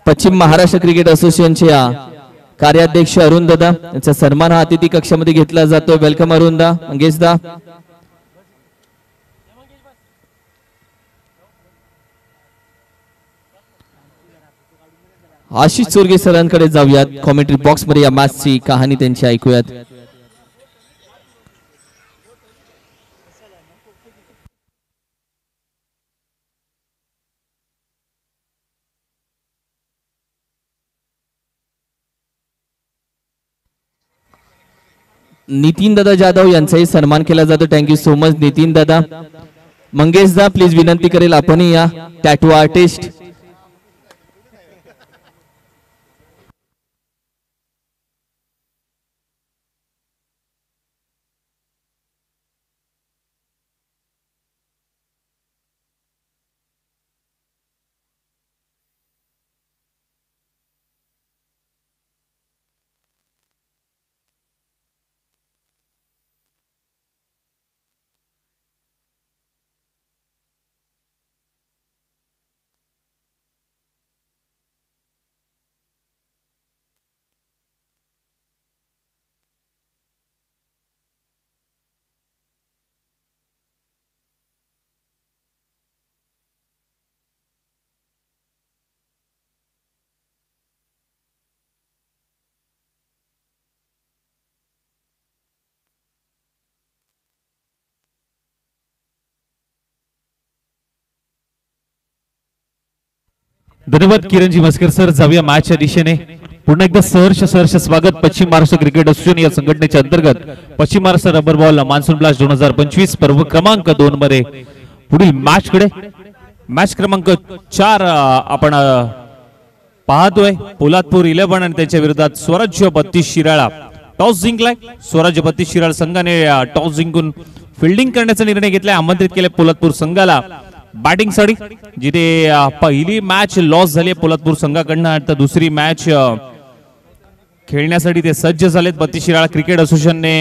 पश्चिम Maharashtra cricket असोसिएशनचे कार्याध्यक्ष अरुण दादा यांचा सन्मान हा अतिथी कक्षामध्ये घेतला जातो। वेलकम अरुण दा, मंगेश दा। आशिष चोरगे सरांकडे जाऊयात, कॉमेंट्री बॉक्स मध्ये या मॅचची कहाणी त्यांची ऐकूयात। नितीन दादा जाधव यांचाही सन्मान केला जातो। थँक्यू सो मच नितीन दादा। मंगेश दा प्लीज विनंती करेल आपण या टॅटू आर्टिस्ट। धन्यवाद किरणजी मस्कर सर। जाऊया मॅचच्या दिशेने। पुन्हा एकदा सहर्ष स्वागत पश्चिम महाराष्ट्र क्रिकेट असोसिएशन या संघटनेच्या अंतर्गत पश्चिम Maharashtra rubber ball monsoon blast 2025 पर्व क्रमांक 2 मध्ये पुढील मॅच कडे। मॅच क्रमांक 4 आपण पाहतोय। पोलादपूर 11 आणि त्यांच्या विरोधात स्वराज्य 32 शिराळा। टॉस जिंकलाय स्वराज्य 32 शिराळा संघाने। टॉस जिंकून फिल्डिंग करण्याचा निर्णय घेतलाय। आमंत्रित केले पोलादपूर संघाला बॅटिंग साठी, जिथे पहिली मॅच लॉस झाली पोलादपूर संघाकडनं, तर दुसरी मॅच खेळण्यासाठी ते सज्ज झालेत। 32 शिराळा क्रिकेट असोसिएशनने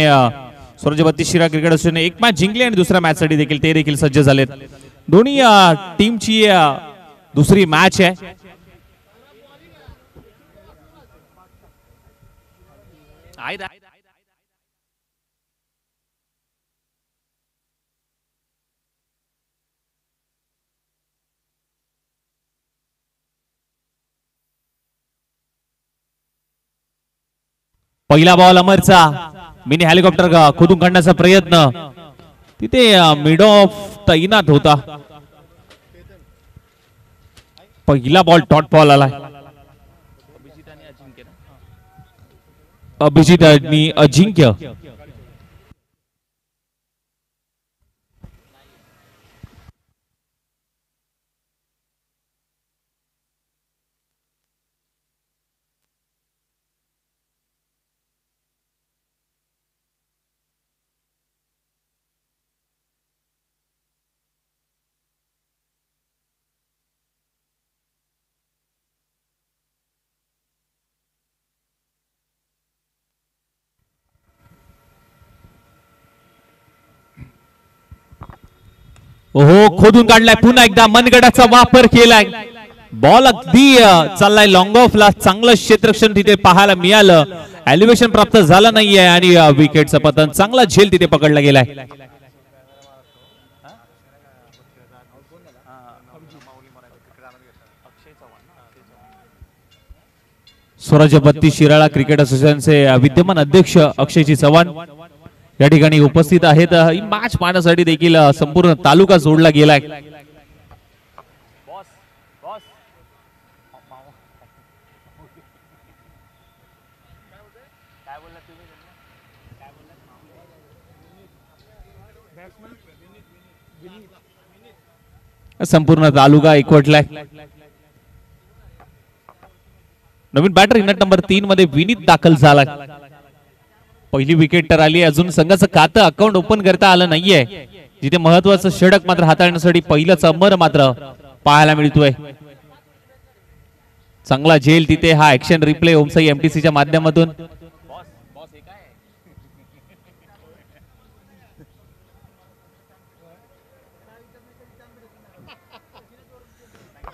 स्वराज्य 32 शिराळा क्रिकेट असोसिएशनने एक मॅच जिंकली आणि दुसऱ्या मॅच साठी देखील ते देखील सज्ज झालेत। दोन्ही टीमची दुसरी मॅच आहे। पहिला बॉल अमरचा, मिनी हेलिकॉप्टर खोदून काढण्याचा प्रयत्न, तिथे मिड ऑफ तैनात होता। पहिला बॉल डॉट बॉल आला। अभिजित आणि अजिंक्य ओहो खोदून काढलाय। पुन्हा एकदा मनगडाचा वापर केलाय। बॉल अगदी चाललाय लॉंग ऑफला। चांगलं क्षेत्ररक्षण तिथे पाहायला मिळालं। एलिव्हेशन प्राप्त झालं नाहीये आणि विकेटचं पतन। चांगला झेल तिथे पकडला गेलाय। स्वराज्य 32 शिराळा क्रिकेट असोसिएशनचे विद्यमान अध्यक्ष अक्षयजी चव्हाण या ठिकाणी उपस्थित आहेत। ही मॅच पाहण्यासाठी देखील संपूर्ण तालुका जोडला गेलाय। संपूर्ण तालुका एकवटलाय। नवीन बॅटर इनट नंबर 3 मध्ये विनीत दाखल झाला। पहिली विकेट तर आली। अजून संघाचं खातं अकाउंट ओपन करता आलं नाहीये, जिथे महत्वाचं षटक मात्र हाताळण्यासाठी पहिलाच अमर मात्र पाहायला मिळतोय। चांगला झेल तिथे। हा ऍक्शन रिप्ले ओमसाई एमटीसीच्या माध्यमातून।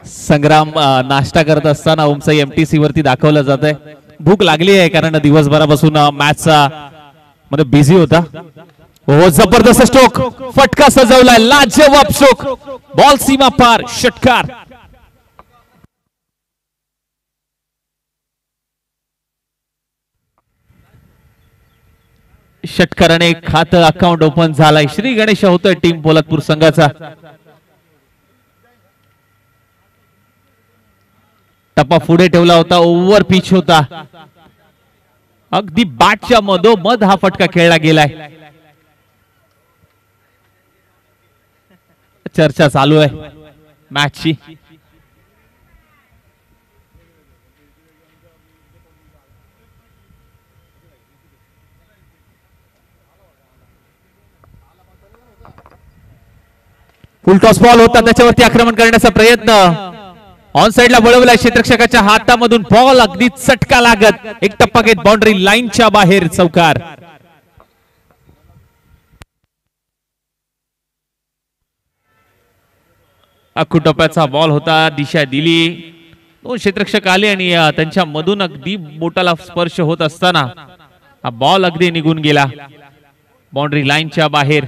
संग्राम नाश्ता करत असताना ओमचा एमटीसी वरती दाखवलं जात आहे. भूक लागली आहे कारण दिवसभरापासून मॅचचा मध्ये बिझी होता. हो जबरदस्त स्ट्रोक, फटका सजवलाय, लाजवाब स्ट्रोक, बॉल सीमा पार, षटकार. षटकाराने खातं अकाउंट ओपन झालाय. श्री गणेश होतोय टीम पोलादपूर संघाचा. टप्पा पुढे ठेवला होता, ओव्हर पिच होता, अगदी बॅटच्या मधोमध हा फटका खेळला गेलाय. चर्चा चालू आहे मॅचची. फुल टॉस बॉल होता, त्याच्यावरती आक्रमण करण्याचा प्रयत्न, ऑन साइडला वळवलाय क्षेत्ररक्षकाच्या हातामधून, बॉल अगदी चटका लागत एक टप्पा घेत बाउंड्री लाईनच्या बाहेर, चौकार. अख्खू टप्प्याचा बॉल होता, दिशा दिली, दोन क्षेत्ररक्षक आले आणि त्यांच्या मधून अगदी बोटाला स्पर्श होत असताना हा बॉल अगदी निघून गेला बाउंड्री लाईनच्या बाहेर.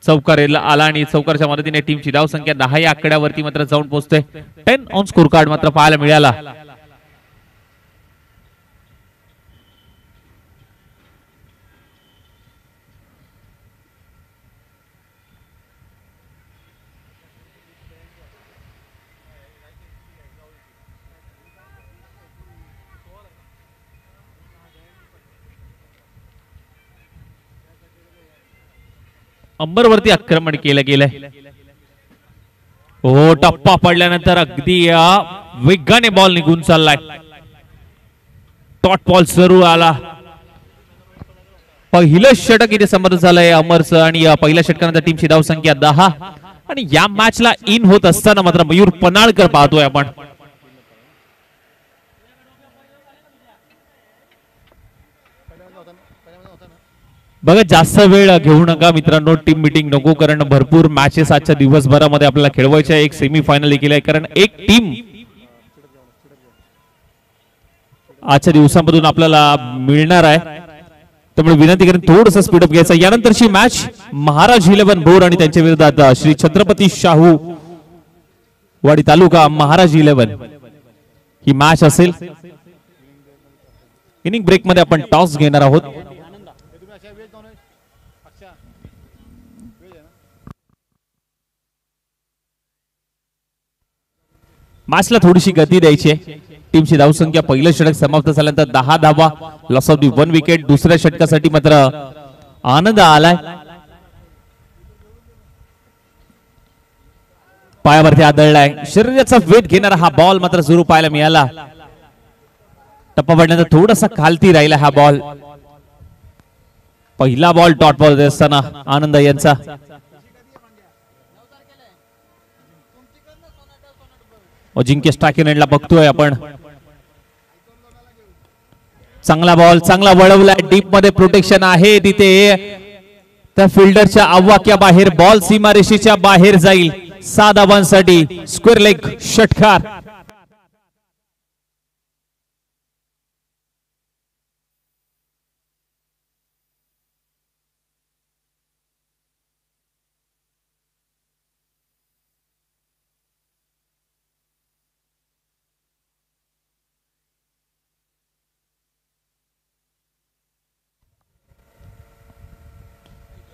चौकार आला आणि चौकारच्या मदतीने टीमची धाव संख्या 10 या आकड्यावरती मात्र जाऊन पोहोचते. 10 ऑन स्कोर कार्ड मात्र पाहायला मिळाला. अंबरवरती आक्रमण केलं गेलंय. हो टप्पा पडल्यानंतर अगदी वेगाने बॉल निघून चाललाय. टॉट बॉल सुरू आला. पहिलं षटक इथे समर्थ झालंय अमरचं आणि पहिल्या षटकानंतर टीमची धाव संख्या 10 आणि या मॅचला इन होत असताना मात्र मयूर पनाळकर पाहतोय आपण. बघा जास्त वेळ घेऊ नका मित्रांनो, टीम मीटिंग नको, कारण भरपूर मॅचेस आजच्या दिवसभरामध्ये आपल्याला खेळवायच्या. एक सेमी फायनल देखील आहे, कारण एक टीम आजच्या दिवसांमधून आपल्याला मिळणार आहे. त्यामुळे विनंती करेन थोडस स्पीडअप घ्यायचं. यानंतरची मॅच महाराज 11 भोर आणि त्यांच्या विरोधात श्री छत्रपती शाहू वाडी तालुका महाराज 11 ही मॅच असेल. इनिंग ब्रेक मध्ये आपण टॉस घेणार आहोत. मॅचला थोडीशी गती द्यायची आहे. टीमची धावसंख्या पहिलं षटक समाप्त झाल्यानंतर 10 धावा, लॉस ऑफ दी 1 विकेट. दुसऱ्या षटकासाठी मात्र आनंद आलाय. पायावरती आदळलाय, शरीराचा वेध घेणारा हा बॉल मात्र सुरू पाहायला मिळाला. टप्पा पडल्यानंतर थोडासा खालती राहिला हा बॉल. पहिला बॉल डॉट बॉल असताना आनंद यांचा. अजिंक्य स्टॅकिनेटला बघतोय आपण. चांगला बॉल, चांगला वळवलाय, डीप मध्ये प्रोटेक्शन आहे तिथे. त्या फिल्डरच्या आवाक्या बाहेर बॉल सीमारेषेच्या बाहेर जाईल. 6 धावांसाठी स्क्वेअर लेग, षटकार.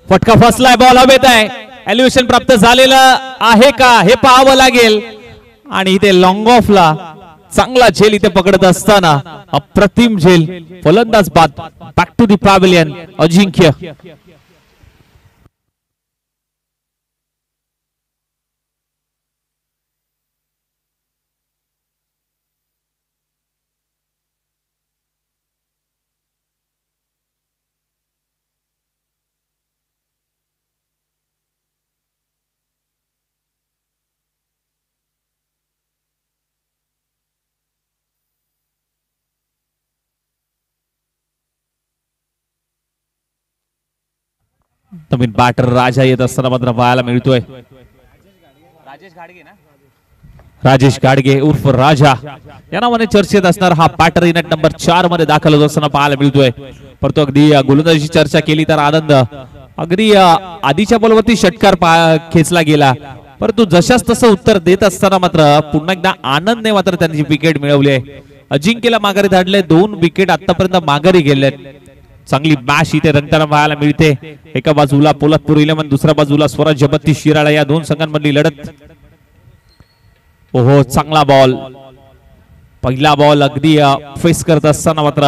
फटका फसलाय, बॉल हवेत आहे. एलिव्हेशन प्राप्त झालेलं आहे का हे पाहावं लागेल. आणि इथे लॉंग ऑफला चांगला झेल इथे पकडत असताना अप्रतिम झेल. फलंदाज बाद. Back to the pavilion Ajinkya. नवीन बॅटर राजा येत असताना मात्र पाहायला मिळतोय. राजेश गाडगे उर्फ राजा या नावाने चर्चेत असणार हा बॅटर युनिट नंबर 4 मध्ये दाखल होत असताना पाहायला मिळतोय. परंतु अगदी गोलंदाजीची चर्चा केली तर आनंद अगदी आधीच्या बॉलवरती षटकार खेचला गेला, परंतु जशाच तसं उत्तर देत असताना मात्र पुन्हा एकदा आनंदने मात्र त्यांची विकेट मिळवली आहे. अजिंक्यला माघारी धाडले, 2 विकेट आतापर्यंत माघारी गेले. चांगली मॅच इथे रंगताना पाहायला मिळते. एका बाजूला पोलादपूर इलेव्हन, दुसऱ्या बाजूला स्वराज्य बत्ती शिराळा या 2 संघांमधली लढत. ओहो चांगला बॉल, पहिला बॉल अगदी फेस करत असताना मात्र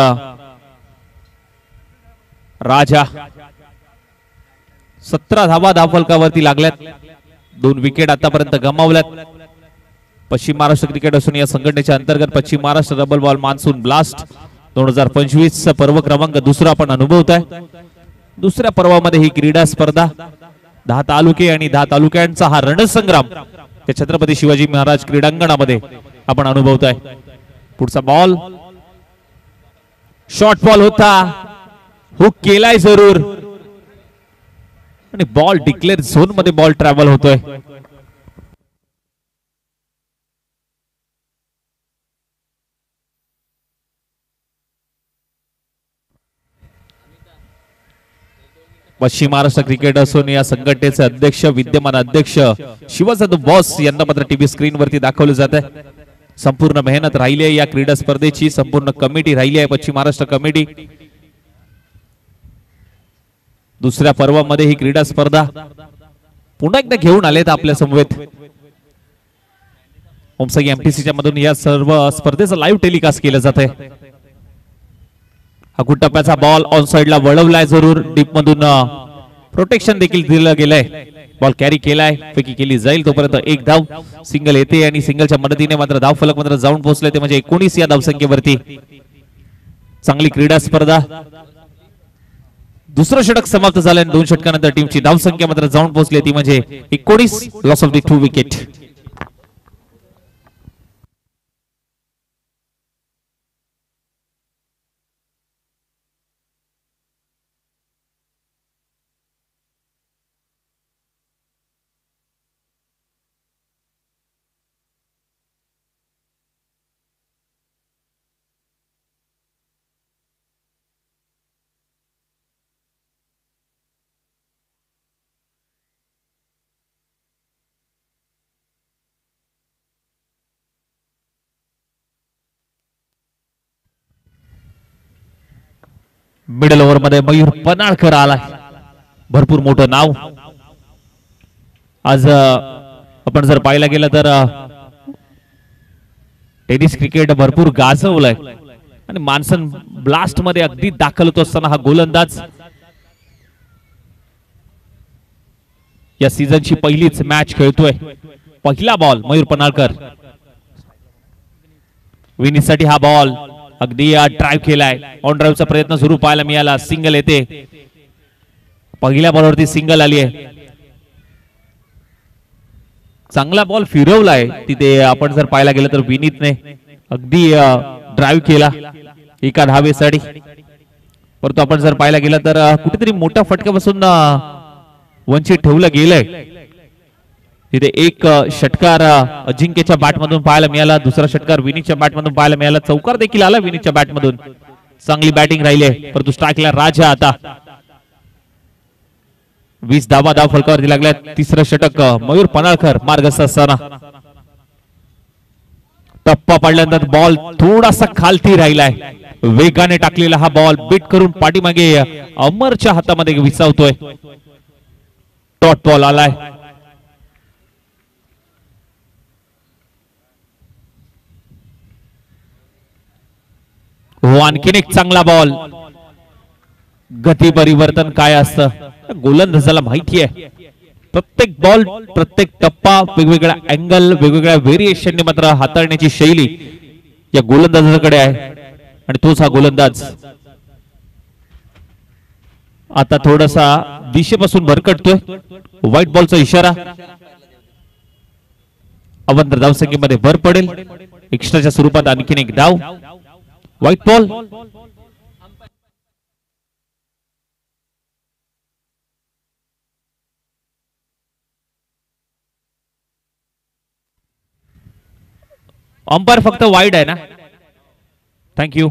राजा 17 धावा धावफलकावरती लागल्यात. 2 विकेट आतापर्यंत गमावल्यात. पश्चिम महाराष्ट्र क्रिकेट असोसिएशन या संघटनेच्या अंतर्गत पश्चिम Maharashtra double ball monsoon blast 2025 पर्व क्रमांक 2 आपण अनुभवत आहे. दुसऱ्या पर्वामध्ये ही क्रीडा स्पर्धा 10 तालुके आणि 10 तालुक्यांचा हा रणसंग्राम त्या छत्रपती शिवाजी महाराज क्रीडांगणामध्ये आपण अनुभवत आहे. पुढचा बॉल शॉर्ट बॉल होता, हुक केलाय जरूर आणि बॉल डिक्लेअर झोन मध्ये बॉल ट्रॅव्हल होतोय. पश्चिम महाराष्ट्र क्रिकेट असोसिएशन या संघटनेचे अध्यक्ष विद्यमान अध्यक्ष शिवजादू बॉस यांना मात्र टीव्ही स्क्रीन वरती दाखवलं जात आहे. संपूर्ण मेहनत राहिली आहे या क्रीडा स्पर्धेची, संपूर्ण कमिटी राहिली आहे पश्चिम महाराष्ट्र कमिटी. दुसऱ्या पर्वामध्ये ही क्रीडा स्पर्धा पुन्हा एकदा घेऊन आलेत आपल्या समवेत. ओमसगी एमटीसीच्या मधून या सर्व स्पर्धेचं लाईव्ह टेलिकास्ट केलं जात आहे. हा टप्प्याचा बॉल ऑन साइडला वळवलाय जरूर, डीप मधून प्रोटेक्शन देखील दिलं गेलंय. बॉल कॅरी केलाय, फेकी केली जाईल तोपर्यंत 1 धाव सिंगल येते आणि सिंगलच्या मदतीने मात्र धाव फलक मात्र जाऊन पोहोचले ते म्हणजे 19 या धावसंख्येवरती. चांगली क्रीडा स्पर्धा. दुसरं षटक समाप्त झालं आणि 2 षटकानंतर टीमची धावसंख्या मात्र जाऊन पोहोचली ती म्हणजे 19. Loss of the 2 wicket. Middle over मध्ये मयूर पनाळकर आलाय, भरपूर मोठं नाव. आज आपण जर पाहायला गेलं तर टेनिस क्रिकेट भरपूर गाजवलंय आणि मान्सून ब्लास्ट मध्ये अगदी दाखल होत असताना हा गोलंदाज या सीझनची पहिलीच मॅच खेळतोय. पहिला बॉल मयूर पनाळकर, विनीसाठी हा बॉल अगदी ड्राइव्ह केलाय. ऑन ड्राइव्हचा प्रयत्न सुरू पाहायला मिळाला, सिंगल येते. पहिल्या बॉलवरती सिंगल आली आहे. चांगला बॉल फिरवलाय तिथे आपण जर पाहायला गेलं तर विनीतने अगदी ड्राइव्ह केला एका धावेसाठी. परंतु आपण जर पाहायला गेलं तर कुठेतरी मोठा फटक्यापासून वंचित ठेवलं गेलंय. तिथे एक षटकार अजिंक्यच्या बॅटमधून पाहायला मिळाला, दुसरा षटकार विनीतच्या बॅटमधून पाहायला मिळाला, चौकार देखील आला विनीतच्या बॅटमधून. चांगली बॅटिंग राहिली आहे, परंतु स्ट्राईकला राजा. आता 20 धावा धाव फलकावरती लागल्या. तिसरं षटक मयूर पनाळकर मार्गस्थ असताना टप्पा पडल्यानंतर बॉल थोडासा खालती राहिलाय. वेगाने टाकलेला हा बॉल बीट करून पाठीमागे अमरच्या हातामध्ये विसावतोय. डॉट बॉल आलाय. हो आणखीन एक चांगला बॉल. गती परिवर्तन काय असतं गोलंदाजाला माहिती आहे. प्रत्येक बॉल प्रत्येक टप्पा वेगवेगळ्या अँगल वेगवेगळ्या व्हेरिएशनने मात्र हाताळण्याची शैली या गोलंदाजाकडे आहे आणि तोच हा गोलंदाज आता थोडासा दिशेपासून भरकटतोय. व्हाईट बॉलचा इशारा. अवंतर धावसंख्येमध्ये भर पडेल. एक्स्ट्राच्या स्वरूपात आणखीन एक धाव. White ball. अंपायर फक्त वाईड आहे ना. थँक्यू.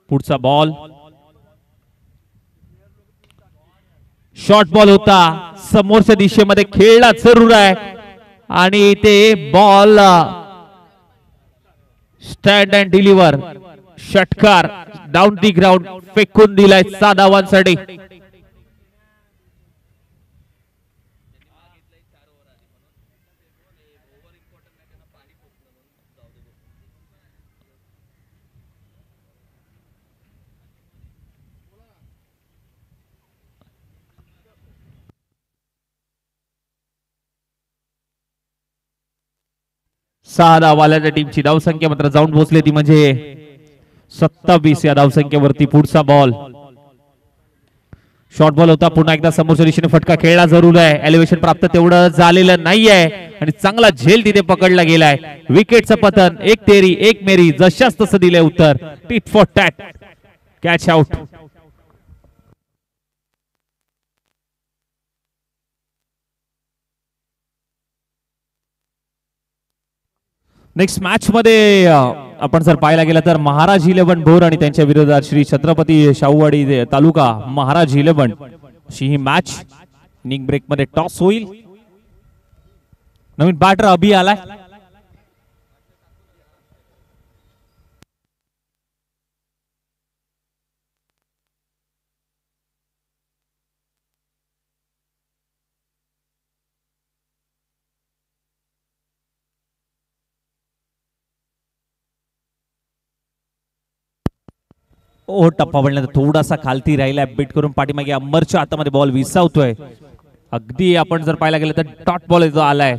पुढचा बॉल शॉर्ट बॉल होता. समोरच्या दिशेमध्ये खेळला जरूर आहे आणि ते बॉल स्टँड अँड डिलिव्हर षटकार डाऊन दी ग्राउंड फेकून दिलाय 6 धावांसाठी. सहा धावाल्याच्या टीमची धावसंख्या मात्र जाऊन पोहोचली ती म्हणजे 27 या धावसंख्येवरती. पुढचा बॉल शॉर्ट बॉल होता. पुन्हा एकदा समोरच्या दिशेने फटका खेळला जरूर आहे. एलिव्हेशन प्राप्त तेवढं झालेलं नाहीये आणि चांगला झेल तिथे पकडला गेलाय. विकेटचं पतन. एक तेरी एक मेरी जशाच तसं दिलंय उत्तर. Tit for tat. Catch out. Next match मध्ये आपण जर पाहायला गेलं तर महाराज 11 भोर आणि त्यांच्या विरोधात श्री छत्रपती शाहूवाडी तालुका महाराज 11 अशी ही मॅच. इनिंग ब्रेक मध्ये टॉस होईल. नवीन बॅटर अभि आलाय. ओ टप्पा पडल्यानंतर थोडासा खालती राहिला. बीट करून पाठीमागे अंबरच्या हातामध्ये बॉल विसावतोय. अगदी आपण जर पाहायला गेलं तर डॉट बॉल जो आलाय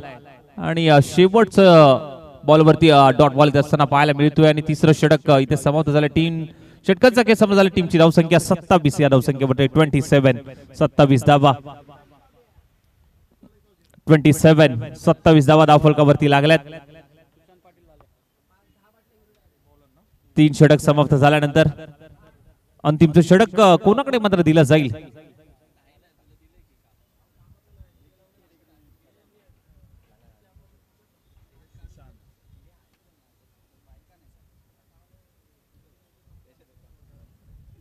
आणि शेवटचं बॉलवरती डॉट बॉल असताना पाहायला मिळतोय. आणि तिसरं षटक इथे समाप्त झालं. 3 षटकांचा खेळ समाप्त झाला. टीमची धावसंख्या 27 या धावसंख्येवर 27 धावा. 27 धावा धावफलकावरती लागल्यात. 3 षटक समाप्त झाल्यानंतर अंतिमचं षटक कोणाकडे मात्र दिलं जाईल.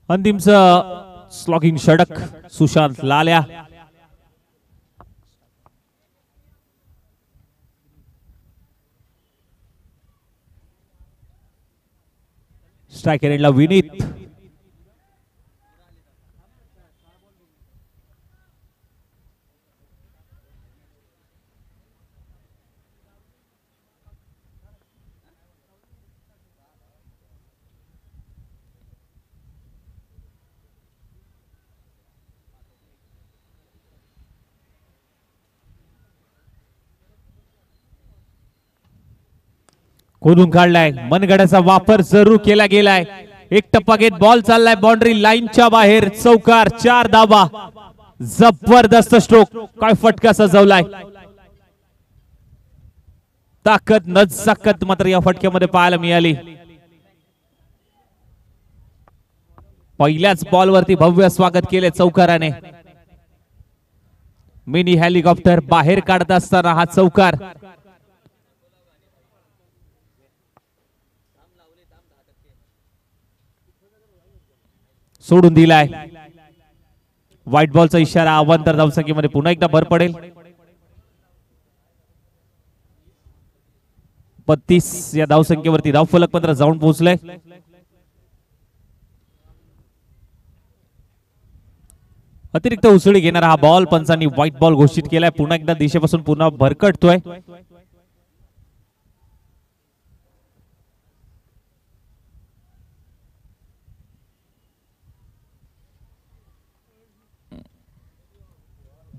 अंतिमचं स्लॉगिंग षटक सुशांत लाल्या. स्ट्रायकर एंडला विनीत. खोदून काढलाय. मनगडाचा वापर जरूर केला गेलाय. एक टप्पा घेत बॉल चाललाय बाउंड्री लाईनच्या बाहेर. चौकार. 4 धावा. जबरदस्त स्ट्रोक. काय फटका सजवलाय. ताकद नजाकत मात्र या फटक्यामध्ये पाहायला मिळाली. पहिल्याच बॉलवरती भव्य स्वागत केले चौकाराने. मिनी हेलिकॉप्टर बाहेर काढत असताना हा चौकार. सोडून दिलाय. व्हाईट बॉलचा इशारा. अवांतर धावसंख्येमध्ये पुन्हा एकदा भर पडेल. 32 या धावसंख्येवरती धावफलक मात्र जाऊन पोहोचलंय. अतिरिक्त उसळी घेणारा हा बॉल पंचांनी व्हाईट बॉल घोषित केलाय. पुन्हा एकदा दिशेपासून पुन्हा भरकटतोय.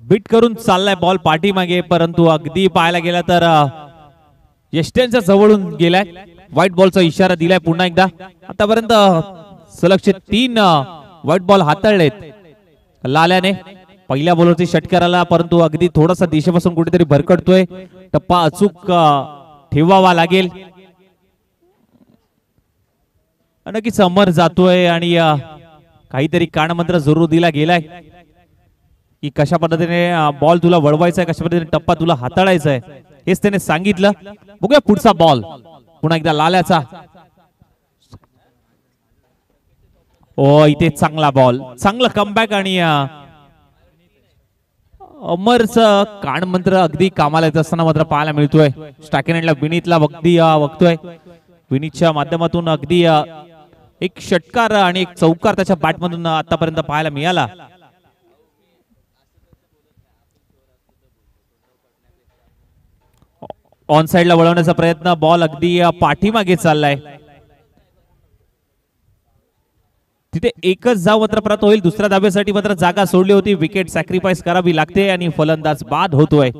बीट करून चाललाय बॉल पाठीमागे. परंतु अगदी पाहायला गेला तर यष्ट्यांच्या जवळून गेलाय. व्हाईट बॉलचा इशारा दिलाय पुन्हा एकदा. आतापर्यंत सलगचे 3 व्हाईट बॉल हाताळलेत लाल्याने. पहिल्या बॉलवरती षटकाराला. परंतु अगदी थोडासा दिशेपासून कुठेतरी भरकटतोय. टप्पा अचूक ठेवावा लागेल. नक्कीच अमर जातोय आणि काहीतरी कानमंत्र जरूर दिला गेलाय. की कशा पद्धतीने बॉल तुला वळवायचा आहे, कशा पद्धतीने टप्पा तुला हाताळायचा आहे हेच त्याने सांगितलं. बघूया पुढचा बॉल पुन्हा एकदा लाल्याचा. ओ इथे चांगला बॉल, चांगला कमबॅक आणि अमरचं कान मंत्र अगदी कामाला येत असताना मात्र पाहायला मिळतोय. स्टॅकेनेटला विनीतला अगदी बघतोय. विनीतच्या माध्यमातून अगदी एक षटकार आणि एक चौकार त्याच्या बॅटमधून आतापर्यंत पाहायला मिळाला. ऑन साइडला वळवण्याचा प्रयत्न, बॉल अगदी पाठीमागे चाललाय. तिथे एकच धाव मात्र परत होईल. दुसऱ्या धाब्यासाठी मात्र जागा सोडली होती. विकेट सॅक्रिफाईस करावी लागते आणि फलंदाज बाद होतोय.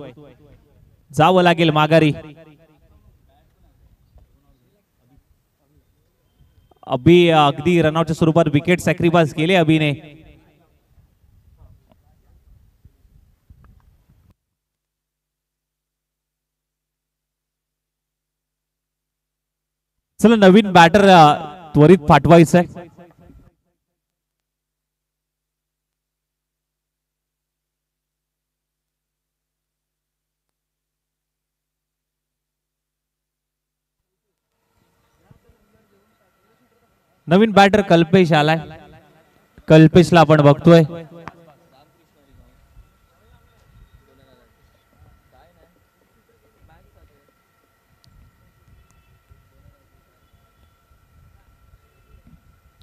जावं लागेल माघारी. अभि अगदी रनआउटच्या स्वरूपात विकेट सॅक्रिफाईस केले अभिने. चला नवीन बॅटर त्वरित पाठवायचंय. नवीन बॅटर कल्पेश आलाय. कल्पेशला आपण बघतोय.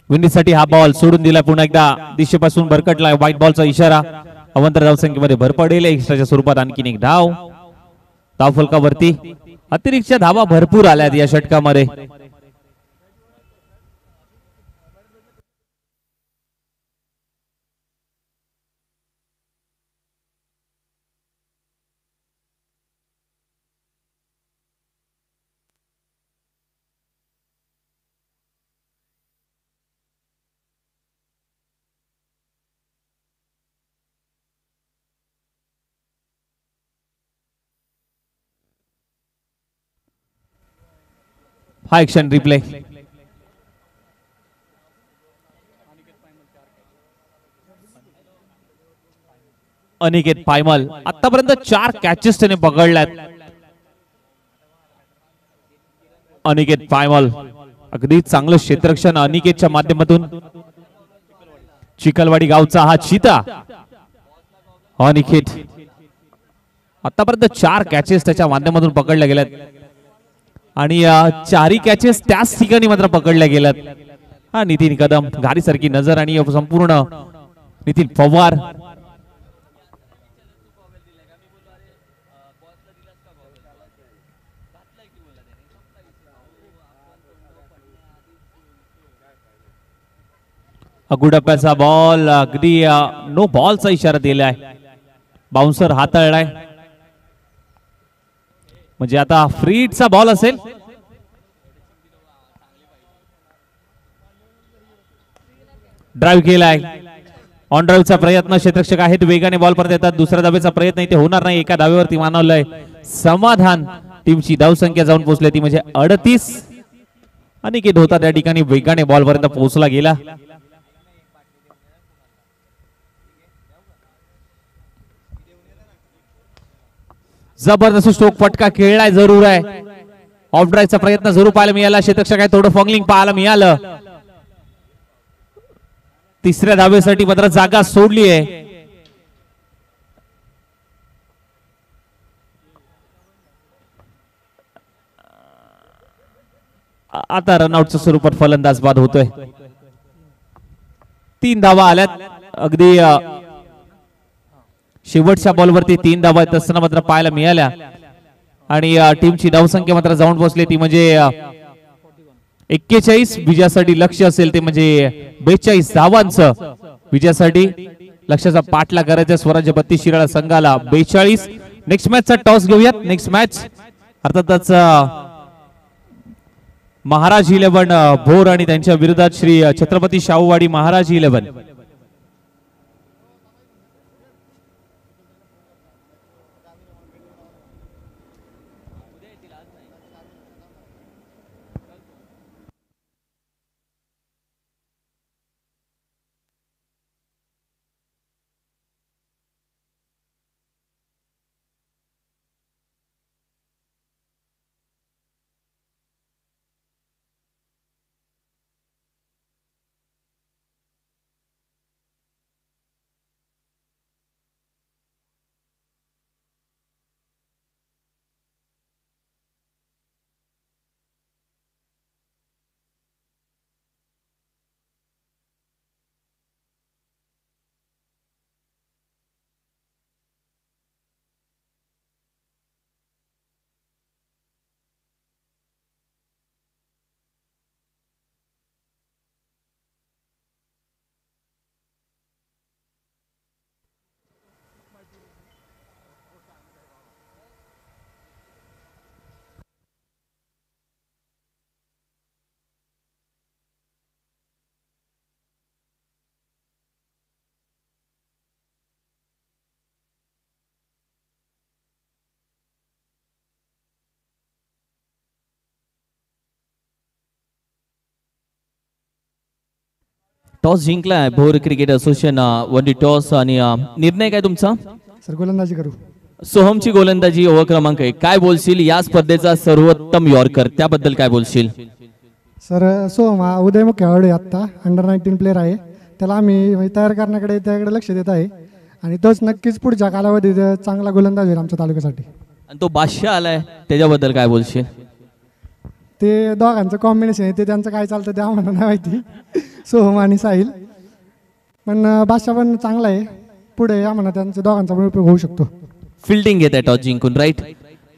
विंडीजसाठी हा बॉल सोडून दिला. पुन्हा एकदा दिशेपासून भरकटला. व्हाईट बॉलचा इशारा. अवंतर धावसंख्येमध्ये भर पडेल. एक्स्ट्राच्या स्वरूपात आणखीन एक धाव. धाव फलकावरती अतिरिक्त धावा भरपूर आल्यात या षटकामध्ये. हा एक्शन रिप्ले. अनिकेत पायमल आतापर्यंत 4 कॅचेस त्याने पकडल्यात. अनिकेत पायमल अगदी चांगलं क्षेत्ररक्षण अनिकेतच्या माध्यमातून. चिखलवाडी गावचा हा चीता अनिकेत आतापर्यंत 4 कॅचेस त्याच्या माध्यमातून पकडल्या गेल्यात आणि 4ही कॅचेस त्याच ठिकाणी मात्र पकडल्या गेल्यात. हा नितीन कदम गाडीसारखी नजर आणि संपूर्ण नितीन पवार. अगुडप्प्याचा बॉल अगदी नो बॉलचा इशारा दिलाय. बाउन्सर हाताळलाय म्हणजे आता फ्रीटचा बॉल असेल. ड्राईव्ह केलाय. ऑन ड्राईव्हचा प्रयत्न. क्षेत्ररक्षक आहेत वेगाने बॉल परत येतात. दुसऱ्या धावेचा प्रयत्न इथे होणार नाही. एका धावेवरती मानवलंय समाधान. टीमची धावसंख्या जाऊन पोहोचली ती म्हणजे 38. अनिकेत होता त्या ठिकाणी वेगाने बॉल पर्यंत पोहोचला गेला. जबरदस्त स्ट्रोक फटका खेळलाय जरूर आहे. ऑफ ड्राईव्हचा प्रयत्न जरूर पाहायला मिळाला. क्षेत्ररक्षक आहे थोडं फॉंगलिंग पाहायला मिळालं. तिसऱ्या धावेसाठी मात्र जागा सोडली आहे. आता रनआउटच्या स्वरूपात फलंदाज बाद होतोय. 3 धावा आल्यात. अगदी शेवटच्या बॉलवरती 3 धावा असताना मात्र पाहायला मिळाल्या आणि टीमची धावसंख्या मात्र जाऊन पोहोचली ती म्हणजे 41. विजयासाठी लक्ष्य असेल ते म्हणजे 42 धावांचं. विजयासाठी लक्ष्याचा पाठला करायचा स्वराज्य 32 शिराळा संघाला 42. नेक्स्ट मॅचचा टॉस घेऊयात. नेक्स्ट मॅच अर्थातच महाराज 11 भोर आणि त्यांच्या विरोधात श्री छत्रपती शाहूवाडी महाराज 11. टॉस जिंकलाय भोर cricket association one day toss आणि निर्णय काय तुमचा? सर गोलंदाजी करू. सोहमची गोलंदाजी ओव्हर क्रमांक 1. काय बोलशील या स्पर्धेचा सर्वोत्तम यॉर्कर त्याबद्दल काय बोलशील? सर सोहम हा उदयमुख खेळाडू आहे, आत्ता अंडर-19 प्लेअर आहे. त्याला आम्ही तयार करण्याकडे त्याकडे लक्ष देत आहे आणि तोच नक्कीच पुढच्या कालावधीत चांगला गोलंदाज होईल आमच्या तालुक्यासाठी. आणि तो बादशाह आलाय त्याच्याबद्दल काय बोलशील? ते दोघांचं कॉम्बिनेशन आहे, ते त्यांचं काय चालतं ते आम्हाला नाही माहिती, सोहम आणि साहिल. पण बादशाह पण चांगला आहे, पुढे आम्हाला त्यांच्या दोघांचा पण उपयोग होऊ शकतो. फिल्डिंग घेत आहे टॉस जिंकून, राईट?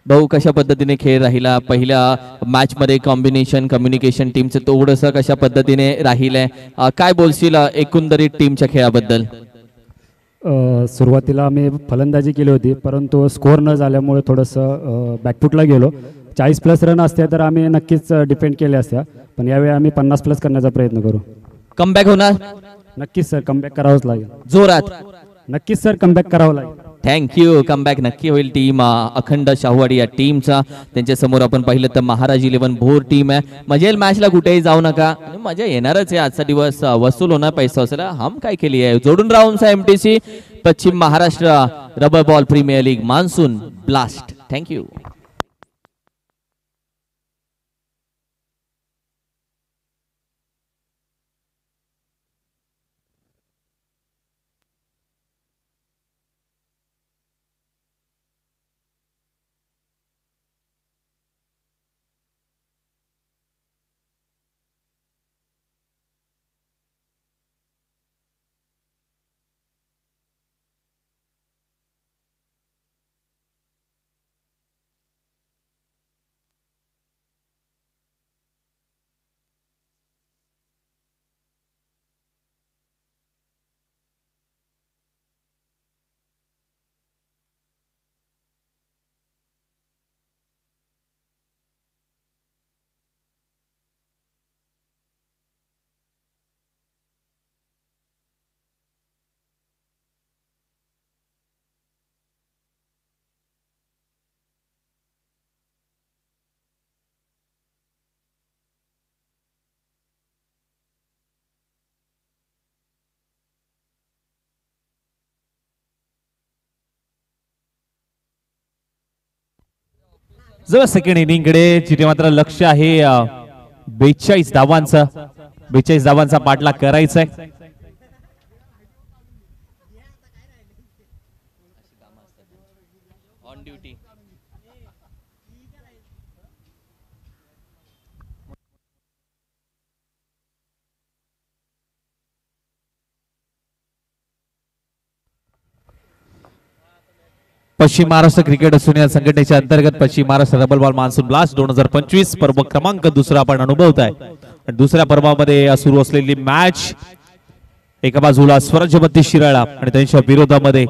भाऊ कशा पद्धतीने खेळ राहिला पहिल्या मॅच मध्ये? कॉम्बिनेशन कम्युनिकेशन टीमचं थोडंसं कशा पद्धतीने राहिलंय? काय बोलशील एकंदरीत टीमच्या खेळाबद्दल? सुरुवातीला आम्ही फलंदाजी केली होती, परंतु स्कोअर न झाल्यामुळे थोडंसं बॅकफुटला गेलो. 40+ रन असते तर आम्ही नक्कीच डिफेंड केले असत्या, पण यावेळी आम्ही 50+ करण्याचा प्रयत्न करू. कमबॅक होणार? नक्कीच सर, कमबॅक करावंच लागेल. जोरात? नक्कीच सर, कमबॅक करावं लागेल. थँक्यू. कमबॅक नक्की होईल टीम अखंड शाहूवाडी या टीमचा. त्यांच्या समोर आपण पाहिलं तर महाराज 11 भोर टीम आहे. मजा येईल मॅचला, कुठेही जाऊ नका, आणि मजा येणारच आहे. आजचा दिवस वसूल होणार पैसा वसुला हम काय केली आहे. जोडून राहून MTC पश्चिम Maharashtra rubber ball premier league monsoon blast. Thank you. जर सेकंड इनिंग कडे जिथे मात्र लक्ष आहे 42 धावांचा. 42 धावांचा पाठलाग करायचा आहे. पश्चिम महाराष्ट्र क्रिकेट असोसिएशन संघटनेच्या अंतर्गत पश्चिम Maharashtra rubber ball monsoon blast 2025 पर्व क्रमांक 2 आपण अनुभवत आहे. दुसऱ्या पर्वामध्ये सुरू असलेली मॅच, एका बाजूला स्वराज्यबत्ती शिराळा आणि त्यांच्या विरोधामध्ये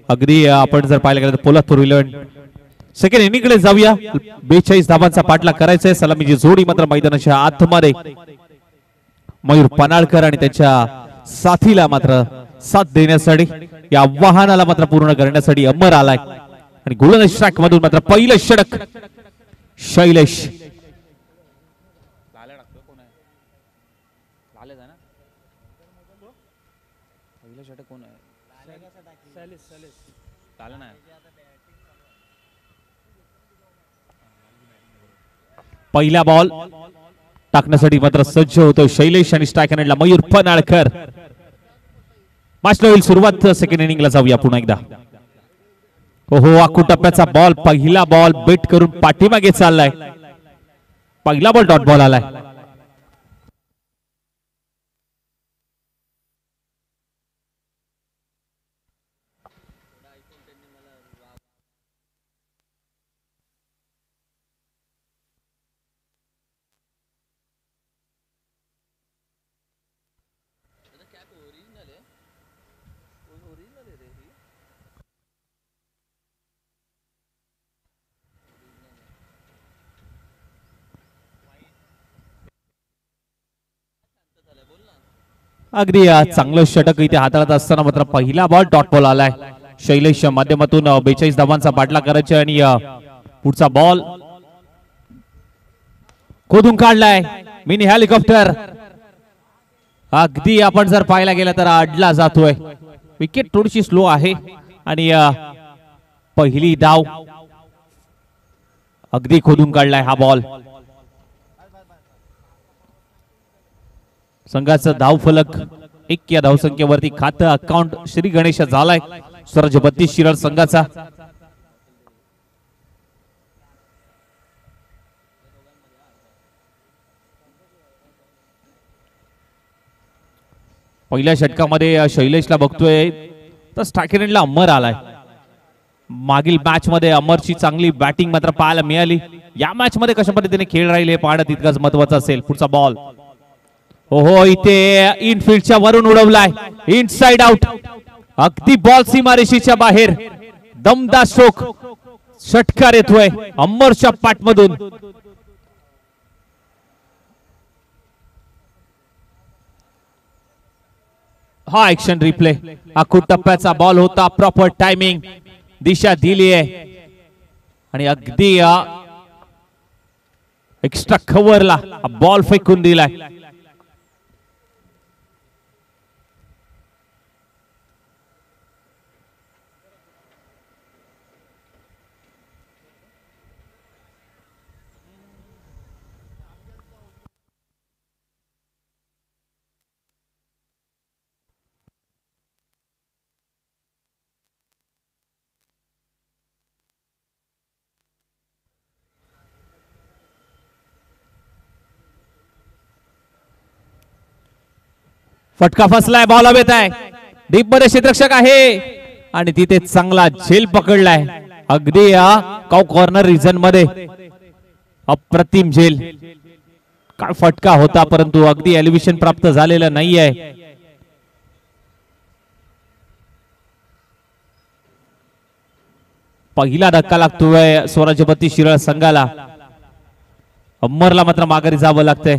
अगदी आपण जर पाहिलं गेलं तर पोलादपूर 11. सेकंड इनिंग कडे जाऊया. 42 धावांचा पाठलाग करायचा आहे. सलामीची जोडी मात्र मैदानाच्या आतमध्ये मयूर पनाळकर आणि त्यांच्या साथीला मात्र साथ देण्यासाठी, या आव्हानाला मात्र पूर्ण करण्यासाठी अमर आलाय. आणि गोलंदाज ट्रॅक मधून मात्र पहिलं षटक शैलेश. पहिला बॉल टाकण्यासाठी मात्र सज्ज होतो शैलेश आणि स्ट्रायक हँडला मयूर पनाळकर. मॅचला होईल सुरुवात. सेकंड इनिंगला जाऊया पुन्हा एकदा. ओहो, आखू टप्प्याचा बॉल, पहिला बॉल बेट करून पाठीमागे चाललाय. पहिला बॉल डॉट बॉल आलाय. अगदी चांगलं षटक इथे हाताळत असताना मात्र पहिला बॉल डॉट बॉल आलाय. शैलेश माध्यमातून 42 धावांचा पाठलाग करायचा आणि पुढचा बॉल खोदून काढलाय. मिनी हेलिकॉप्टर अगदी आपण जर पाहायला गेला तर अडला जातोय. विकेट थोडीशी स्लो आहे आणि पहिली डाव अगदी खोदून काढलाय हा बॉल. संघाचं धाव फलक 1 या धावसंख्येवरती खातं अकाउंट श्री गणेश झालाय स्वराज 32 शिराळ संघाचा. पहिल्या षटकामध्ये शैलेशला बघतोय तर स्ट्रायकरला अमर आलाय. मागील मॅच मध्ये अमरची चांगली बॅटिंग मात्र पाहायला मिळाली. या मॅच मध्ये कशा पद्धतीने खेळ राहिले पाहणं तितकंच महत्वाचं असेल. पुढचा बॉल हो इथे इनफिल्डच्या वरून उडवलाय इनसाइड आउट. अगदी बॉल सीमारेषेच्या बाहेर दमदार स्ट्रोक षटकार येतोय अमरच्या पाठमधून. हा ऍक्शन रिप्ले अखूट टप्प्याचा बॉल होता. प्रॉपर टायमिंग दिशा दिली आहे आणि अगदी एक्स्ट्रा कव्हरला बॉल फेकून दिलाय. फटका फसलाय. बॉल हवेत आहे. डीप मध्ये क्षेत्ररक्षक आहे आणि तिथे चांगला झेल पकडलाय. अगदी कॉर्नर रिजन मध्ये अप्रतिम झेल. काय फटका होता परंतु अगदी एलिव्हेशन प्राप्त झालेलं नाहीये. पहिला धक्का लागतोय स्वराज 32 शिराळ संघाला. अमरला मात्र माघारी जावं लागतंय.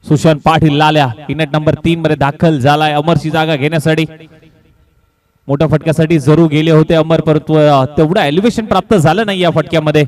सुशांत पाटील लाल्या इनेट नंबर 3 मध्ये दाखल झालाय अमरची जागा घेण्यासाठी. मोठ्या फटक्यासाठी जरूर गेले होते अमर परंतु तेवढं एलिव्हेशन प्राप्त झालं नाही या फटक्यामध्ये.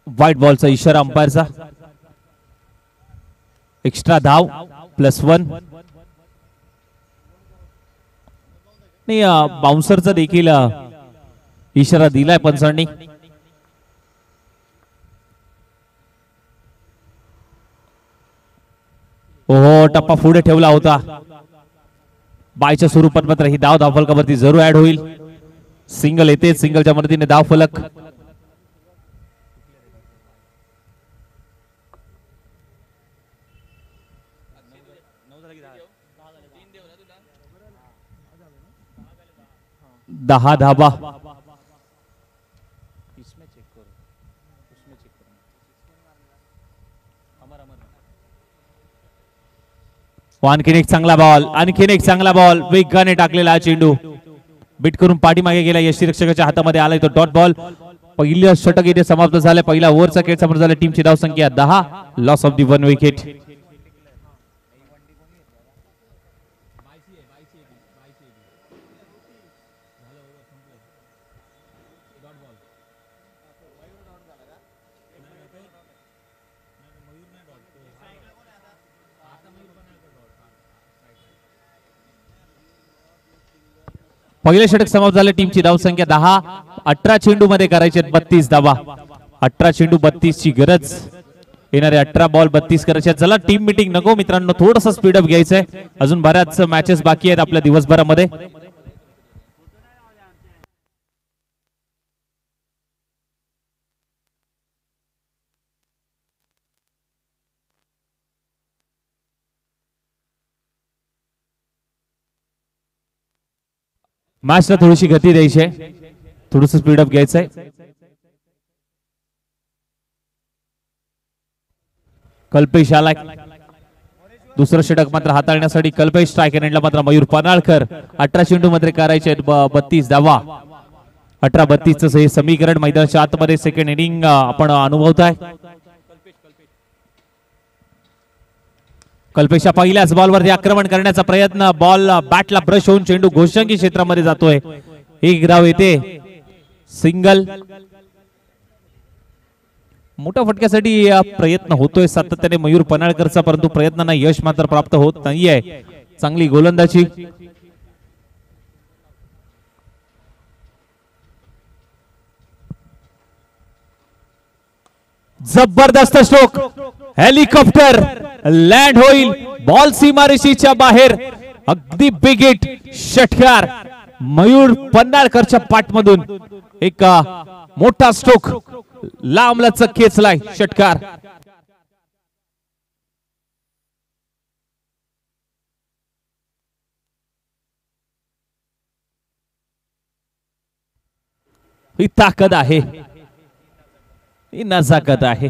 व्हाईट बॉलचा इशारा अंपायरचा. एक्स्ट्रा धाव +1 नाही. बाउन्सरचा देखील इशारा दिलाय पंचांनी. ओहो टप्पा पुढे ठेवला होता. बायच्या स्वरूपात मात्र ही धाव धावफलकावरती जरूर ऍड होईल. सिंगल येते. सिंगलच्या मदतीने धाव फलक दहा धाबा. आणखीन एक चांगला बॉल. आणखीन एक चांगला बॉल. वेगाने टाकलेला चेंडू बीट करून पाठीमागे गेला. यष्टीरक्षकाच्या हातामध्ये आलाय तो डॉट बॉल. पहिलं षटक इथे समाप्त झालं. पहिला ओव्हरचा खेळ समाप्त झाला. टीमची धाव संख्या 10. Loss of the 1 wicket. पहिले षटक समाप्त झाले. टीमची धाव संख्या 10. 18 चेंडू मध्ये करायचे 32 धावा. 18 चेंडू 32 ची गरज. येणारे 18 बॉल 32 करायचे. चला टीम मीटिंग नको मित्रांनो, थोडंसं स्पीडअप घ्यायचंय. अजून बऱ्याच मॅचेस बाकी आहेत आपल्या दिवसभरामध्ये. मॅचला थोडीशी गती द्यायची आहे. थोडंसं स्पीडअप घ्यायचंय. कल्पेश आलाय. दुसरं षटक मात्र हाताळण्यासाठी कल्पेश स्ट्रायक एंडला मात्र मयूर पनाळकर 18 चेंडू मध्ये करायचे 32 धावा. 18-32 हे समीकरण मैदानाच्या आतमध्ये सेकंड इनिंग आपण अनुभवताय. कल्पेशा पहिल्याच बॉलवरती आक्रमण करण्याचा प्रयत्न, बॉल बॅटला ब्रश होऊन चेंडू घोषंगी क्षेत्रामध्ये जातोय. एक धाव येते, सिंगल. मोठ्या फटक्यासाठी प्रयत्न होतोय सातत्याने मयूर पनाळकरचा, परंतु प्रयत्नांना यश मात्र प्राप्त होत नाहीये. चांगली गोलंदाजी. जबरदस्त स्ट्रोक, हेलिकॉप्टर लँड होईल, बॉल सीमारेषेच्या बाहेर. अगदी बिग हिट, षटकार मयूर पन्हाळकरच्या पाठमधून. एक मोठा स्ट्रोक, लांब लचक खेचलाय, षटकार. ही ताकद आहे, ही नजाकत आहे.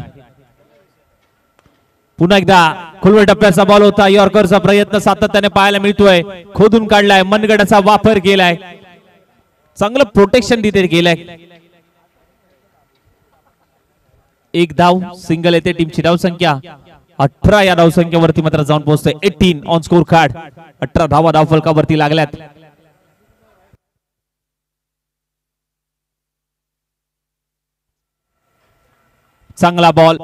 पुन्हा एकदा खोलवर टप्प्याचा बॉल होता. यॉर्करचा प्रयत्न सातत्याने पाहायला मिळतोय. खोदून काढलाय, मनगडाचा वापर केलाय, चांगलं प्रोटेक्शन तिथे केलंय. एक धाव, सिंगल येते. टीमची धावसंख्या 18 या धावसंख्येवरती मात्र जाऊन पोहोचते. 18 ऑन स्कोर कार्ड. 18 धावा धावफलकावरती लागल्यात. चांगला बॉल,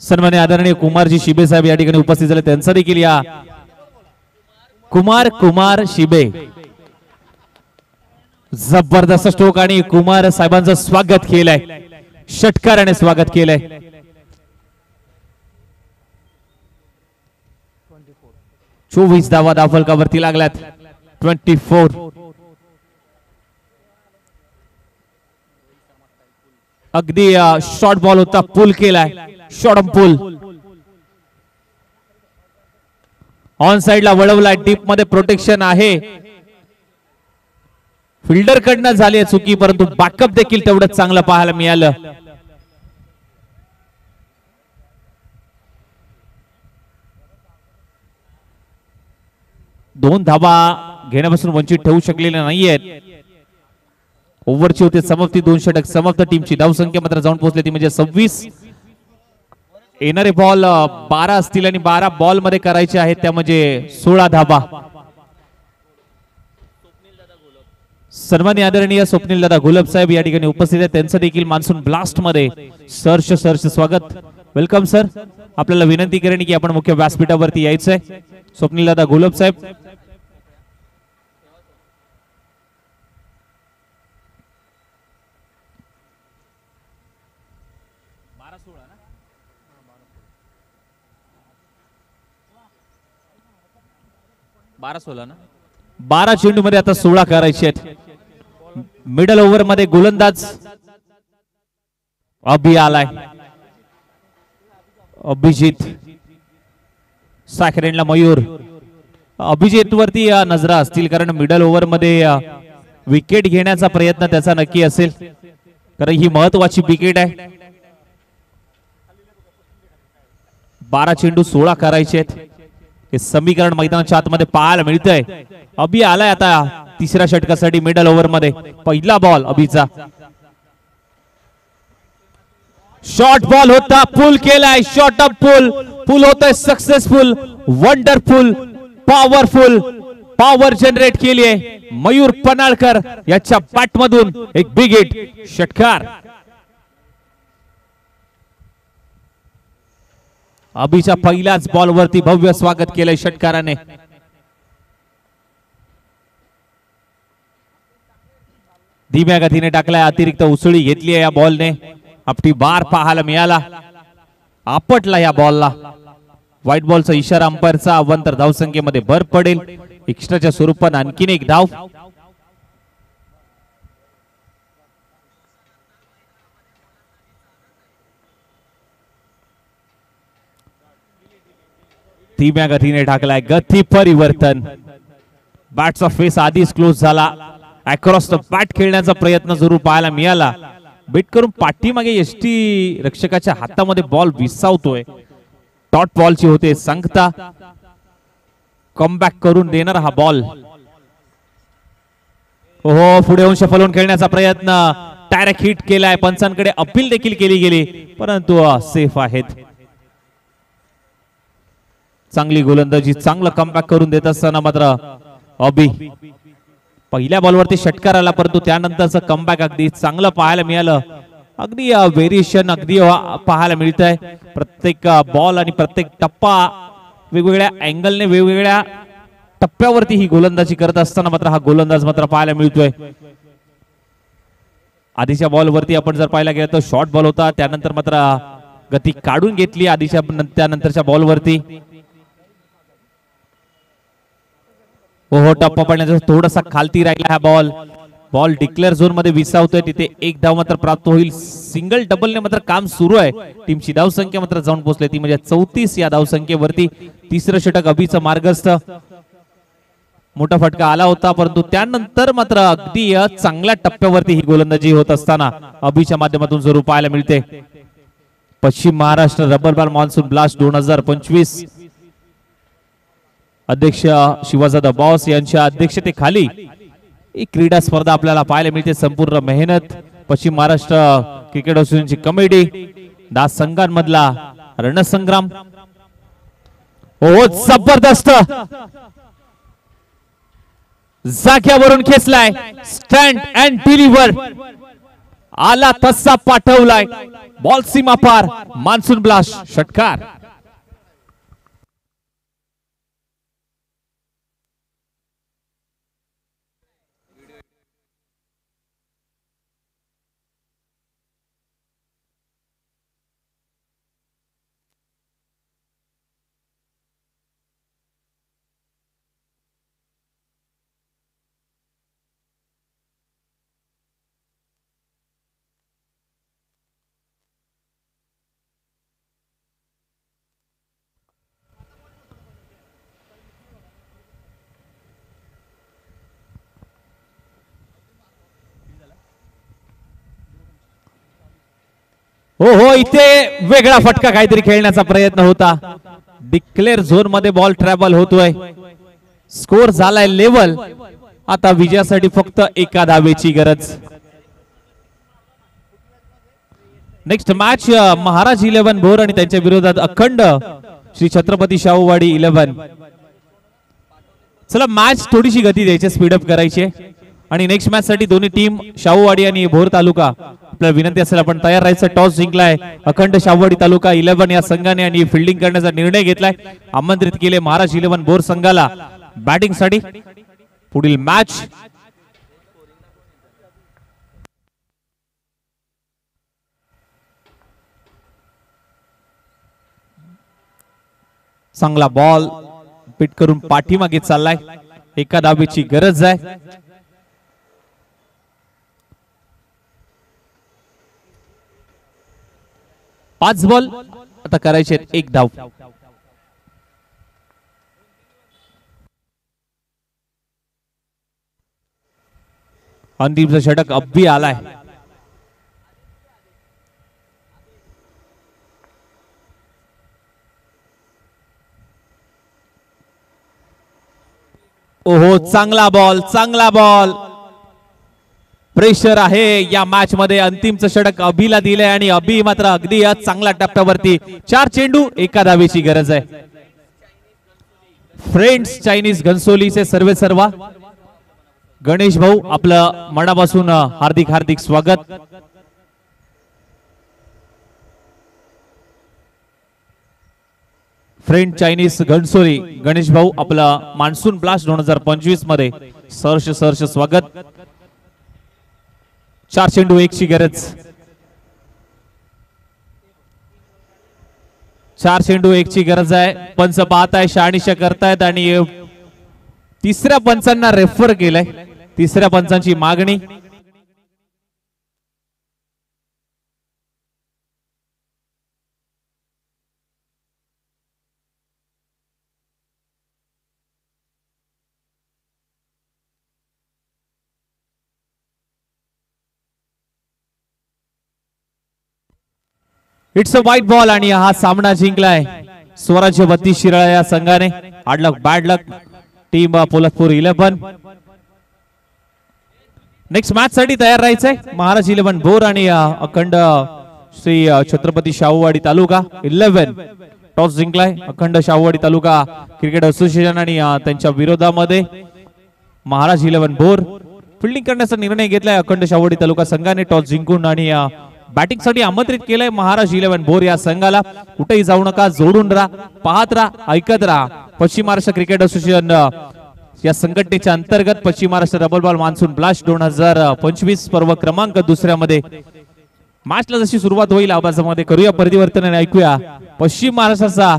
सन्मान्य आदरणीय कुमारजी शिबे साहेब या ठिकाणी उपस्थित झाले. त्यांचा देखील या कुमार शिबे जबरदस्त स्ट्रोक आणि कुमार साहेबांचं स्वागत केलंय, षटकाराने स्वागत केलंय. 24 धावा धावफलकावरती लागल्यात. 24. अगदी शॉर्ट बॉल होता, पुल केलाय, शॉर्ट पुल. ऑन साइडला वळवलाय, डीप मध्ये प्रोटेक्शन आहे. फिल्डर कडनं झाली चुकी, परंतु बॅकअप देखील तेवढंच चांगलं पाहायला मिळालं. दोन धावा घेण्यापासून वंचित ठेवू शकलेले नाहीयेत. ओव्हरची होते समाप्ती, 2 षटक समाप्त. टीमची धावसंख्या मात्र जाऊन पोहोचली ती म्हणजे 26. येणारे बॉल 12 असतील आणि 12 बॉल मध्ये करायचे आहेत, त्या म्हणजे 16 धावा. सन्माननीय आदरणीय स्वप्नील दादा गुलाब साहेब या ठिकाणी उपस्थित आहेत. त्यांचं देखील मान्सून ब्लास्ट मध्ये सहर्ष स्वागत. Welcome sir. आपल्याला विनंती करेन की आपण मुख्य व्यासपीठावरती यायचंय. स्वप्नील दादा गुलाब साहेब. ना 12 चेंडू मध्ये आता 16 करायचे आहेत. मिडल ओव्हर मध्ये गोलंदाज अभि आलाय, अभिजित. साखरेंडला मयूर. अभिजित वरती नजरा असतील, कारण मिडल ओव्हर मध्ये विकेट घेण्याचा प्रयत्न त्याचा नक्की असेल, कारण ही महत्वाची विकेट आहे. 12 चेंडू 16 करायचे आहेत. हे समीकरण मैदानाच्या आतमध्ये पाहायला मिळतंय. अभि आलाय आता तिसऱ्या षटकासाठी मिडल ओव्हर मध्ये. पहिला बॉल अभिचा. शॉर्ट बॉल होता, पुल केलाय, शॉर्ट अप पुल. पुल होतोय successful, wonderful, powerful. Power generate केली आहे मयूर पनाळकर याच्या बॅटमधून. एक बिग हिट, षटकार. अभिच्या पहिल्याच बॉलवरती भव्य स्वागत केलंय षटकाराने. धीम्या गतीने टाकलाय, अतिरिक्त उसळी घेतली आहे या बॉलने. आपटी बार पाहायला मिळाला, आपटला या बॉलला. व्हाईट बॉलचा इशारा अंपायरचा. अवंतर धावसंख्येमध्ये भर पडेल. एक्स्ट्राच्या स्वरूपात आणखीन एक धाव. धीम्या गतीने टाकलाय, गती परिवर्तन. बॅटचा फेस आधीच क्लोज झाला. अक्रॉस द बॅट खेळण्याचा प्रयत्न जरूर पाहायला मिळाला. बेट करून पाठीमागे एसटी रक्षकाच्या हातामध्ये बॉल विसावतोय. डॉट बॉलची होते सांगता. कमबॅक करून देणार हा बॉल. हो पुढे येऊन शफल होऊन खेळण्याचा प्रयत्न. डायरेक्ट हिट केलाय. पंचांकडे अपील देखील केली गेली परंतु सेफ आहेत. चांगली गोलंदाजी चांगलं कमबॅक करून देत असताना मात्र अबी पहिल्या बॉलवरती षटकार आला परंतु त्यानंतरचं कमबॅक अगदी चांगलं पाहायला मिळालं. अगदी व्हेरिएशन अगदी पाहायला मिळत आहे. प्रत्येक बॉल आणि प्रत्येक टप्पा वेगवेगळ्या अँगलने वेगवेगळ्या टप्प्यावरती ही गोलंदाजी करत असताना मात्र हा गोलंदाज मात्र पाहायला मिळतोय. आधीच्या बॉलवरती आपण जर पाहायला गेलं तर शॉर्ट बॉल होता. त्यानंतर मात्र गती काढून घेतली आधीच्या त्यानंतरच्या बॉलवरती. हो टप्पा पडण्याचा थोडासा खालती राहिला हा बॉल. बॉल डिक्लेअर झोन मध्ये विसावतोय. तिथे एक धाव मात्र प्राप्त होईल. सिंगल डबलने मात्र काम सुरू आहे. टीमची धावसंख्या मात्र जाऊन पोहोचली ती म्हणजे 34 या धावसंख्येवरती. तिसरं षटक अभिचं मार्गस्थ. मोठा फटका आला होता परंतु त्यानंतर मात्र अगदी चांगल्या टप्प्यावरती ही गोलंदाजी होत असताना अभिच्या माध्यमातून जरूर पाहायला मिळते. पश्चिम Maharashtra rubber ball monsoon blast 2025 अध्यक्ष शिवाजादा बॉस यांच्या अध्यक्षतेखाली ही क्रीडा स्पर्धा आपल्याला पाहायला मिळते. संपूर्ण मेहनत पश्चिम महाराष्ट्र क्रिकेट असोसिएशनची कमिटी. 10 संघांमधला रणसंग्राम. हो जबरदस्त जाग्यावरून खेचलाय. स्टँड अँड डिलिव्हर आला तसा पाठवलाय. बॉल सीमा पार. मान्सून ब्लास्ट षटकार. हो इथे वेगळा फटका काहीतरी खेळण्याचा प्रयत्न होता. डिक्लेअर झोन मध्ये बॉल ट्रॅव्हल होतोय. स्कोर झालाय लेवल. आता विजयासाठी फक्त एका धावेची गरज. नेक्स्ट मॅच महाराज 11 भोर आणि त्यांच्या विरोधात अखंड श्री छत्रपती शाहूवाडी 11. चला मॅच थोडीशी गती द्यायची, स्पीडअप करायची आणि नेक्स्ट मॅच साठी दोन्ही टीम शाहूवाडी आणि भोर तालुका आपल्याला विनंती असेल आपण तयार राहायचं. टॉस जिंकलाय अखंड शाहूवाडी तालुका 11 या संघाने आणि फिल्डिंग करण्याचा निर्णय घेतलाय. आमंत्रित केले महाराज 11 भोर संघाला बॅटिंग साठी. पुढील मॅच चांगला बॉल पिट करून पाठीमागे चाललाय. एका धावेची गरज आहे. पाच बॉल आता करायचे एक धाव. अंतिमचा षटक अब्बी आलाय. ओहो चांगला बॉल, चांगला बॉल. प्रेशर आहे या मॅच मध्ये. अंतिमचं षटक अभिला दिलंय आणि अभि मात्र अगदी चांगल्या टप्प्यावरती. 4 चेंडू एका धावेची गरज आहे. फ्रेंड्स चायनीज घनसोलीचे सर्वे सर्वा गणेश भाऊ आपलं मनापासून हार्दिक हार्दिक स्वागत. फ्रेंड चायनीज घनसोली गणेश भाऊ आपलं मान्सून ब्लास्ट 2025 मध्ये सहर्ष सहर्ष स्वागत. 4 चेंडू 1 ची गरज. 4 चेंडू 1 ची गरज आहे. पंच पाहताय, शहानिशा करतायत आणि तिसऱ्या पंचांना रेफर केलंय. तिसऱ्या पंचांची मागणी. इट्स अ व्हाईट बॉल आणि हा सामना जिंकलाय स्वराज्य 32 शिराळा या संघाने. Hard luck bad luck team Poladpur 11. Next match साठी तयार राहायचंय महाराज 11 भोर आणि अखंड श्री छत्रपती शाहूवाडी तालुका 11. टॉस जिंकलाय अखंड शाहूवाडी तालुका क्रिकेट असोसिएशन आणि त्यांच्या विरोधामध्ये महाराज 11 भोर. फिल्डिंग करण्याचा निर्णय घेतलाय अखंड शाहूवाडी तालुका संघाने टॉस जिंकून आणि बॅटिंग साठी आमंत्रित केलंय महाराज 11 भोर या संघाला. कुठेही जाऊ नका, जोडून राहा, पाहत राहा, ऐकत राहा. पश्चिम महाराष्ट्र क्रिकेट असोसिएशन या संघटनेच्या अंतर्गत पश्चिम Maharashtra rubber ball monsoon blast 2025 पर्व क्रमांक 2 मध्ये मॅचला जशी सुरुवात होईल आवाजामध्ये करूया परिवर्तन आणि ऐकूया पश्चिम महाराष्ट्राचा